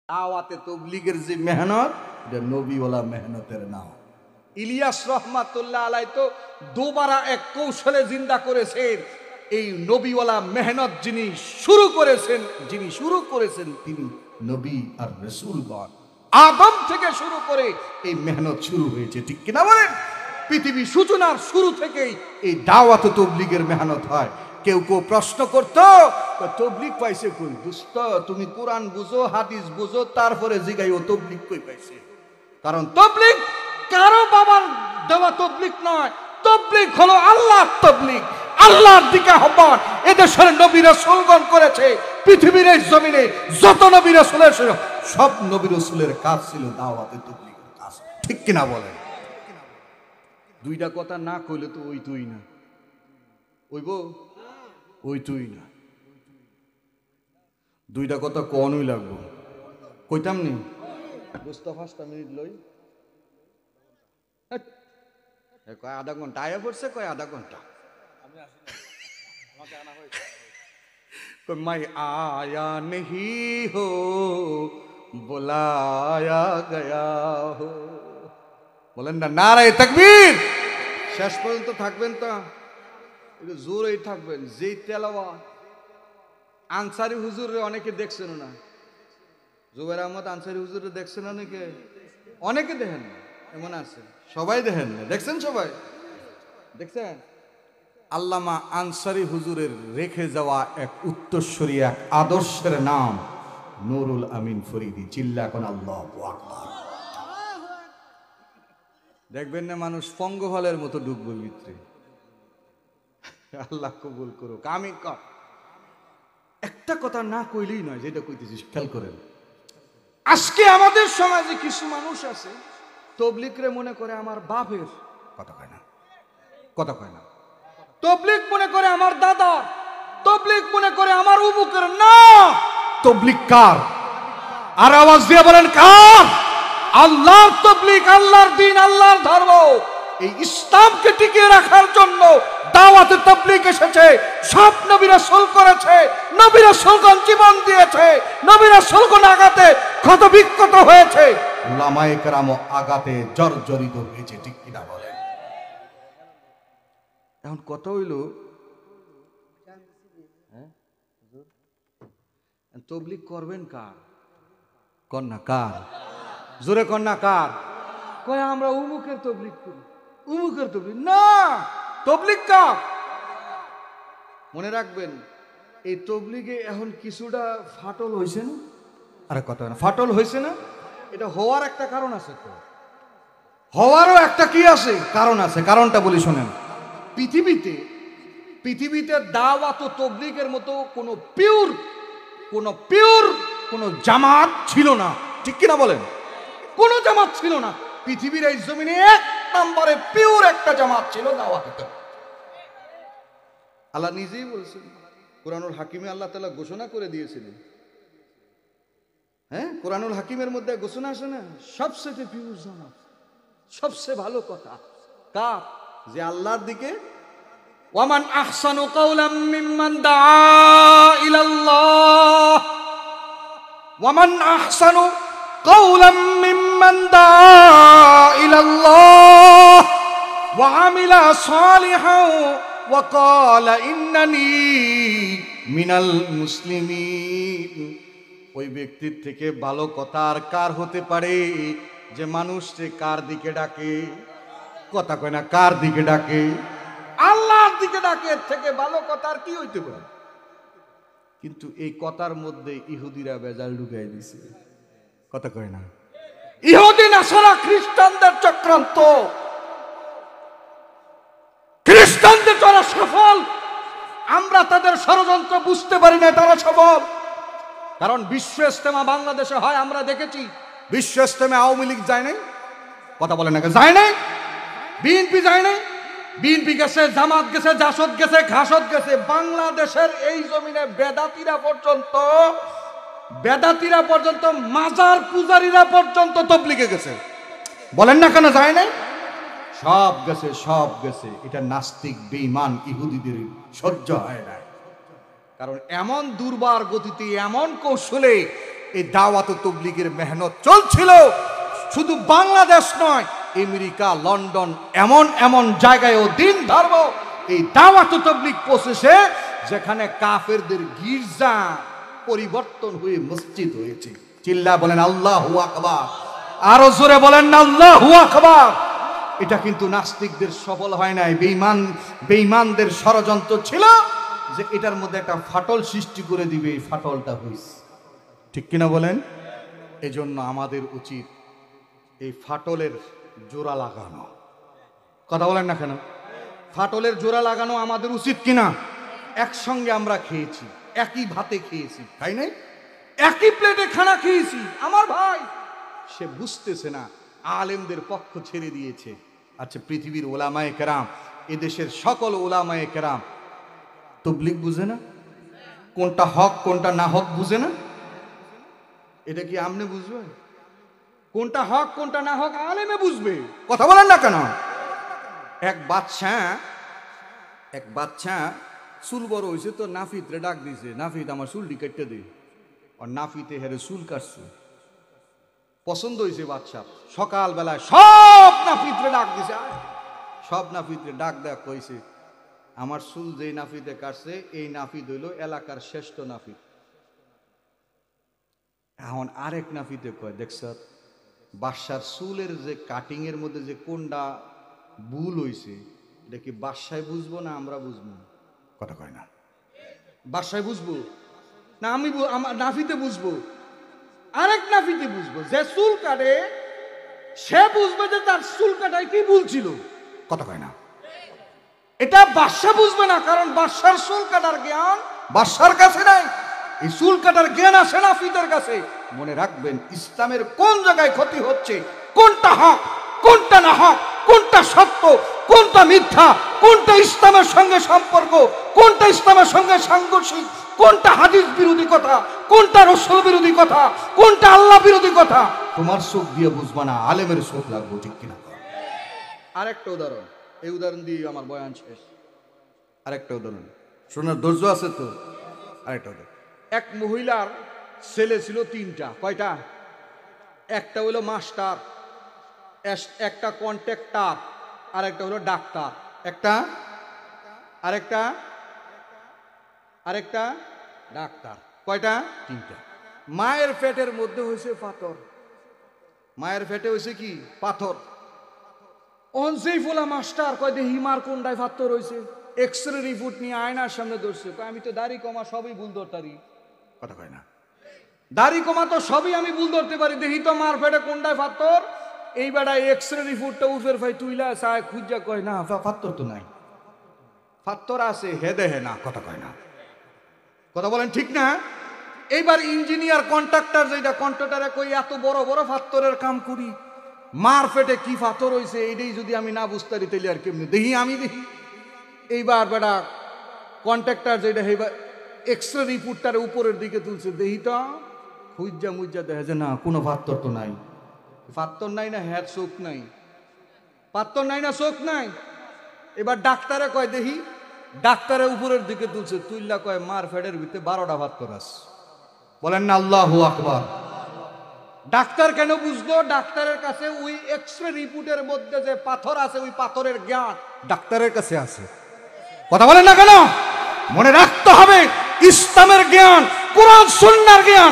দাওয়াতে তাবলীগের যে মেহনত, এটা নবীওয়ালা মেহনতের নাম। ইলিয়াস রহমাতুল্লাহ আলাইহি তো দুবারা এক কৌশলে জিন্দা করেছেন। এই নবীওয়ালা মেহনত যিনি শুরু করেছেন তিনি নবী আর রাসূলগণ। আদম থেকে শুরু করে এই মেহনত শুরু হয়েছে, ঠিক কিনা বলেন? পৃথিবী সূচনার শুরু থেকেই এই দাওয়াতে তাবলীগের মেহনত হয়। কেউ কেউ প্রশ্ন করতো, তবলিগ পাইছে কই? দোস্ত, তুমি কোরআন বুঝো, হাদিস বুঝো, তারপরে জিগাইও তবলিগ কই পাইছে। কারণ তবলিগ কারো বাবার দেওয়া তবলিগ নয়, তবলিগ হলো আল্লাহর তবলিগ, আল্লাহর দিকে আহ্বান। এদেশের নবী রাসূলগণ করেছে। পৃথিবীর এই জমিনে যত নবী রাসূলের সব নবী রাসূলের কাজ ছিল দাওয়াতে তাবলীগের কাজ, ঠিক কিনা বলেন? দুইটা কথা না কইলে তো ওই তুই না, ওইব ওই তুই না, দুইটা কথা কোনই লাগবো, কইতাম নি বুঝতে 5টা মিনিট লই, কয় আধা ঘন্টা আয়া পড়ছে, কয় আধা ঘন্টা। मैं आया नहीं हो बुलाया गया हो, বলেন না নারায়ে তাকবীর। শেষ পর্যন্ত থাকবেন তো, একটু জোরেই থাকবেন। যেই তেলাওয়াত আনসারী হুজুরে অনেকে দেখছেন না, জুবাইর আহমদ আনসারী হুজুরে দেখছেন অনেকে, অনেকে দেখেন না, এমন আছে সবাই দেখেন না, দেখছেন সবাই দেখছেন। আল্লামা আনসারী হুজুরের রেখে যাওয়া এক উত্তরসূরি, এক আদর্শের নাম নুরুল আমিন ফরিদি। চিল্লা কোন আল্লাহু আকবার। দেখবেন না মানুষ পঙ্গফলের মতো ডুববে ভিতরে। আল্লাহ কবুল করুক, আমিন কর। একটা কথা না কইলেই নয়, যেটা কইতেছিস খেয়াল করেন। আজকে আমাদের সমাজে কিছু মানুষ আছে তবলিগরে মনে করে আমার বাপের, কথা কয় না, কথা কয় না। তবলিগ মনে করে আমার দাদা, তবলিগ মনে করে আমার উমুকের। না, তবলিগ কার? আর আওয়াজ দিয়ে বলেন কার? আল্লাহর তবলিগ, আল্লাহর দ্বীন, আল্লাহর ধর্ম। এই ইসলামকে টিকিয়ে রাখার জন্য দাওয়াতে তাবলীগ এসেছে। সব নবী রাসূল করেছে, নবী রাসূলগণ জীবন দিয়েছে, নবী রাসূলগণ আঘাতে ক্ষতবিক্ষত হয়েছে, উলামায়ে কেরামও আঘাতে জর্জরিত হয়েছে, ঠিক কিনা বলেন? এখন কথা হইল, তবলীগ করবেন কার? কন্যা কার? জোরে কন্যা কার? কয় আমরা উমুকের তবলীগ করি, উমুকের তবলীগ না, তবলীগ কার? মনে রাখবেন, এই তবলীগে এখন কিছুটা ফাটল হয়েছে না? আরে কথা না, ফাটল হয়েছে না? এটা হওয়ার একটা কারণ আছে তো, হওয়ারও একটা কি আছে, কারণ আছে। কারণটা বলি শোনেন। পৃথিবীতে দাওয়াত ও তাবলীগের মতো কোনো পিওর কোনো জামাত ছিল না, ঠিক কিনা বলেন? কোনো জামাত ছিল না পৃথিবীর এই জমিনে। এক নম্বরে পিওর একটা জামাত ছিল দাওয়াত তাবলীগ। আল্লাহ নিজেই বলছেন, কুরআনুল হাকিমে আল্লাহ তাআলা ঘোষণা করে দিয়েছিলেন। হ্যাঁ, কুরআনুল হাকিমের মধ্যে ঘোষণা আছে না, সবচেয়ে পিওর জামাত, সবচেয়ে ভালো কথা কার? যে আল্লাহর দিকে। ওয়ামান আহসানু কাওলাম মিম্মান দাআ ইলাল্লাহ, ওয়ামান আহসানু কাওলাম মিম্মান দাআ ইলাল্লাহ ওয়া আমিলা সালিহান ওয়া ক্বালা ইন্নানি মিনাল মুসলিমিন। ওই ব্যক্তির থেকে ভালো কথা আর কার হতে পারে যে মানুষকে কার দিকে ডাকে? কথা কয় না, কার দিকে ডাকে? আল্লাহর দিকে ডাকে। এর থেকে ভালো কথা আর কি হইতে পারে? কিন্তু এই কথার মধ্যে ইহুদিরা বেজাল ঢুকাই দিছে, কথা কয় না। ইহুদি নাসারা খ্রিস্টানদের চক্রান্ত, খ্রিস্টানদের যারা সফল, আমরা তাদের ষড়যন্ত্র বুঝতে পারি না, তারা সফল। কারণ বিশ্ব ইজতেমা বাংলাদেশে হয়, আমরা দেখেছি। বিশ্ব ইজতেমা আওয়ামী লীগ যায় নাই, কথা বলে না, যায় নাই। বিএনপি যায় নাই, বিএনপি গেছে, জামাত গেছে, জাসদ গেছে, ঘাসদ গেছে। বাংলাদেশের এই জমিনে বেদাতিরা পর্যন্ত মাজার পূজারীরা পর্যন্ত তাবলীগে গেছে, বলেন না কেন যায় নাই? সব গেছে, সব গেছে। এটা নাস্তিক বেঈমান ইহুদিদের সহ্য হয় না। কারণ এমন দুর্বার গতিতে, এমন কৌশলে এই দাওয়াত ও তাবলীগের মেহনত চলছিল। শুধু বাংলাদেশ নয়, আমেরিকা, লন্ডন, এমন এমন জায়গায়ও দিন ধর্ম এই দাওয়াত ও তাবলীগ পৌঁছেছে যেখানে কাফেরদের গির্জা পরিবর্তন হয়ে মসজিদ হয়েছে। চিল্লা বলেন আল্লাহু আকবার, আরো জোরে বলেন না আল্লাহু আকবার। এটা কিন্তু নাস্তিকদের সফল হয় নাই, বেঈমানদের ষড়যন্ত্র ছিল যে এটার মধ্যে একটা ফাটল সৃষ্টি করে দিবে। এই ফাটলটা হইছে, ঠিক কিনা বলেন? এজন্য আমাদের উচিত এই ফাটলের জোড়া লাগানো। কথা বলেন না কেন? ফাটলের জোড়া লাগানো আমাদের উচিত কিনা? একসঙ্গে আমরা খেয়েছি, একই ভাতে খেয়েছি, তাই নাই? একই প্লেটে খানা খেয়েছি। আমার ভাই সে বুঝতেছে না, আলেমদের পক্ষ ছেড়ে দিয়েছে। আচ্ছা, পৃথিবীর ওলামায়ে কেরাম, এদেশের সকল ওলামায়ে কেরাম তাবলীগ বুঝে না? কোনটা হক কোনটা না হক বুঝে না? এটা কি আমনে বুঝবে? কোনটা হক কোনটা না হক আলেমে বুঝবে। কথা বলেন না কেন? এক বাচ্চা চুল বড় হয়েছে তো নাফিতরে ডাক দিছে, নাফিত আমার চুলটি কেটে দে। আর নাফিতে হেরে চুল কাটছে, পছন্দ হয়েছে বাচ্চার। সকালবেলায় সব নাফিতরে ডাক দিছে, সব নাফিতরে ডাক দেয়া কইছে আমার চুল যেই নাফিতে কাটছে এই নাফিত হইল এলাকার শ্রেষ্ঠ নাফিত। এখন আরেক নাফিতে কয়, দেখছ বাদশার চুলের যে কাটিং এর মধ্যে যে কোনটা ভুল হইছে এটা কি বাদশায় বুঝবো না আমরা বুঝবো? কথা কয় না। বাদশায় বুঝবো না আমি নাফিতে বুঝবো? আরেক নাফিতে বুঝবো। যে চুল কাটে সে বুঝবে যে তার চুল কাটায় কি ভুল ছিল। কথা কয় না। এটা বাদশা বুঝবে না, কারণ বাদশার চুল কাটার জ্ঞান বাদশার কাছে নাই। এই চুল কাটার জ্ঞান আছে নাফিতের কাছে। মনে রাখবেন, ইসলামের কোন জায়গায় ক্ষতি হচ্ছে, কোনটা হক কোনটা না হক, কোনটা সত্য কোনটা মিথ্যা, কোনটা ইসলামের সঙ্গে সম্পর্ক, কোনটা ইসলামের সঙ্গে সাংঘর্ষিক, কোনটা হাদিস বিরোধী কথা, কোনটা রাসূল বিরোধী কথা, কোনটা আল্লাহ বিরোধী কথা, তোমার চোখ দিয়ে বুঝবা না, আলেমের চোখ লাগবে, ঠিক কিনা? আরেকটা উদাহরণ, এই উদাহরণ দিয়ে আমার বয়ান শেষ। আরেকটা উদাহরণ শোনার ধৈর্য আছে তো? আরেকটা উদাহরণ, এক মহিলার ছেলে ছিল তিনটা। কয়টা? একটা হলো মাস্টার, একটা কন্ট্রাক্টর, আর একটা হলো ডাক্তার, আরেকটা ডাক্তার। কয়টা? তিনটা। মায়ের পেটের মধ্যে হয়েছে পাথর। মায়ের পেটে হয়েছে কি? পাথর। অনসেই ফোলা মাস্টার কয় দেখি মার কোনটায় পাথর হয়েছে। এক্সরে রিপোর্ট নিয়ে আয়নার সামনে ধরছে, আমি তো দাড়ি কমা সবই ভুল ধরতারি। কথা কয় না। দাড়ি কমা তো সবই আমি ভুল ধরতে পারি, দেখি তো মার পেটে কোনটায় পাথর। এই বেড়ায় এক্সরে রিপোর্টটা উফের ভাই তুইলা চায় খুঁজা কয় না পাথর তো নাই। পাথর আছে হে দেহে না। কথা কয় না। কথা বলেন ঠিক না? এইবার ইঞ্জিনিয়ার কন্ট্রাক্টর যেটা, কন্ট্রাক্টরে কই এত বড় বড় পাথরের কাম করি, মার পেটে কি পাথর হয়েছে এইটাই যদি আমি না বুঝতে পারি তাহলে আর কেমনি দেখি আমি দেখি। এইবার বেটা কন্ট্রাক্টর যেটা এইবার এক্সরে রিপোর্টটার উপরের দিকে তুলছে, দেখি তো খুঁজা মুজ্জা দেখে যে না কোনো পাথর তো নাই। পাথর নাই না হ্যাঁ চোখ নাই, পাথর নাই না চোখ নাই। এবার ডাক্তারে কয় দেখি, ডাক্তারের উপরের দিকে তুলছে, তুইল্লা কয় মার ফেডের ভিতরে 12টা পাথর আছে। বলেন না আল্লাহু আকবার। ডাক্তার কেন বুঝলো? ডাক্তারের কাছে ওই এক্সরে রিপোর্টের মধ্যে যে পাথর আছে ওই পাথরের জ্ঞান ডাক্তারের কাছে আছে। কথা বলেন না কেন? মনে রাখতে হবে, ইসলামের জ্ঞান, কোরআন সুন্নাহর জ্ঞান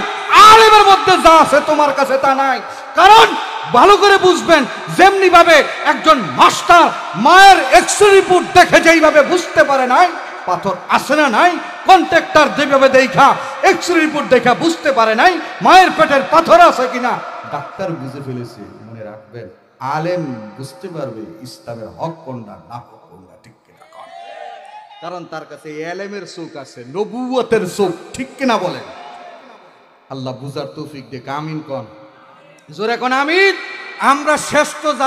আলেমের মধ্যে যা আছে তোমার কাছে তা নাই। কারণ ভালো করে বুঝবেন, যেমনি ভাবে একজন মাস্টার মায়ের এক্সরে রিপোর্ট দেখে যেইভাবে বুঝতে পারে নাই পাথর আছে না নাই, কন্ট্রাক্টর যেভাবে দেখা এক্সরে রিপোর্ট দেখা বুঝতে পারে নাই মায়ের পেটের পাথর আছে কিনা, ডাক্তার বুঝে ফেলেছে। মনে রাখবেন, আলেম বুঝতে পারবে ইসলামের হক কোনটা না হক কোনটা, ঠিক কিনা? কারণ তার কাছে এলেমের চোখ আছে, নবুয়তের চোখ, ঠিক কিনা বলেন? আল্লাহ বুঝার তৌফিক দে। আমিন কোন জোরে কোন আমিন। আমরা শ্রেষ্ঠ